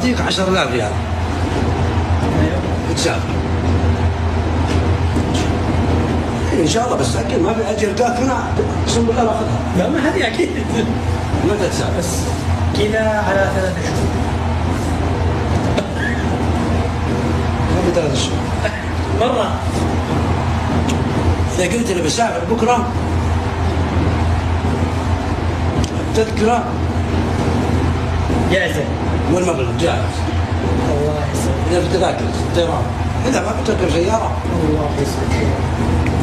بعطيك 10,000 ريال تسافر ان شاء الله، بس اكيد ما في اجر ذاك هنا اقسم بالله باخذها. لا ما هذه اكيد. متى تسافر؟ بس كذا على 3 شهور. ما في 3 شهور مرة. اذا قلت لي بسافر بكره التذكره جاهزة. والمبلغ جاهز. الله يسلمك. اذا في تذاكر الطيران، اذا ما بتركب سياره الله يسلمك.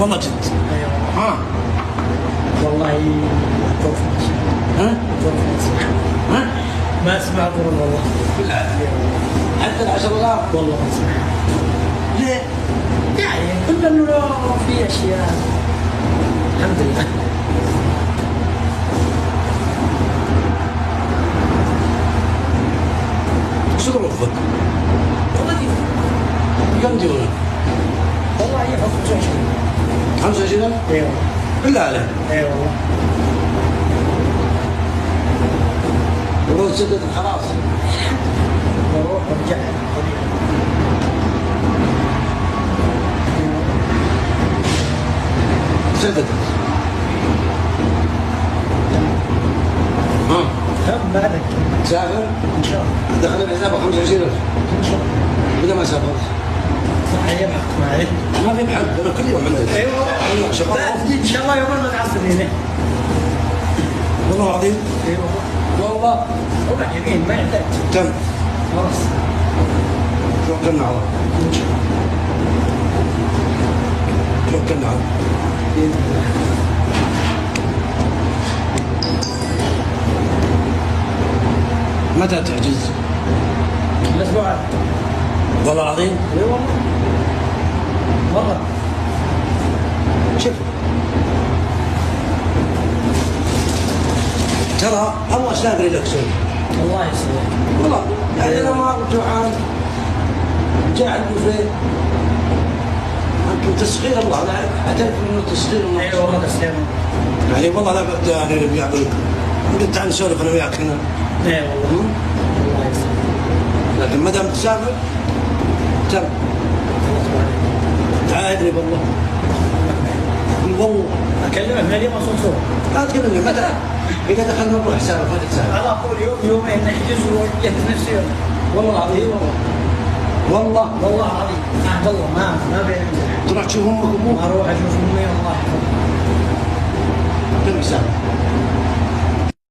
والله جد. ايوه. ها والله ظروف ها ها ما اسمع ظروف والله. بالله حتى 10,000 والله ما اسمع. ليه؟ يعني كل انه في اشياء الحمد لله. شو ظروفك؟ والله دي كم ديونك؟ والله هي 25. 25,000 اي والله. بالله عليك. اي والله. ولو سدد خلاص بروح وارجع طبيعي. سدد. ها هم بعدك تسافر ان شاء الله. دخل الحساب 25,000 ان شاء الله. بدل ما سافرت صح يبحث معي. ما في بحد، انا كل يوم عندك. ايوه والله شغال. ان شاء الله يوم ما تعصب هنا. والله العظيم. اي والله. والله والله يمين ما يحتاج. تم. خلاص. توكلنا على الله. ان شاء الله. توكلنا على الله. باذن الله. متى تحجز؟ الاسبوع هذا. والله العظيم. اي والله. والله. شوف ترى الله سابر لك سوي. الله يسلمك. والله يعني انا ما جوعان جاء البوفيه انتم تسخير الله، انا اعترف انه تسخير الله. اي والله تسلم. يعني والله لا بد يعني اللي بيعمل قلت تعال نسولف انا وياك هنا. اي والله. الله يسلمك. لكن ما دام تسافر تم. الله تبارك. تعاهدني بالله. قل والله اكلمك من اليوم اصور صور. لا تكلمني متى اذا دخلنا نروح حسابك ما تتسافر. على طول يوم يومين نحجز ويجهز نفسي. والله العظيم. والله. والله والله العظيم. عهد الله ما بين. تروح تشوف امك وابوك اروح اشوف امي الله يحفظها. كم حسابك؟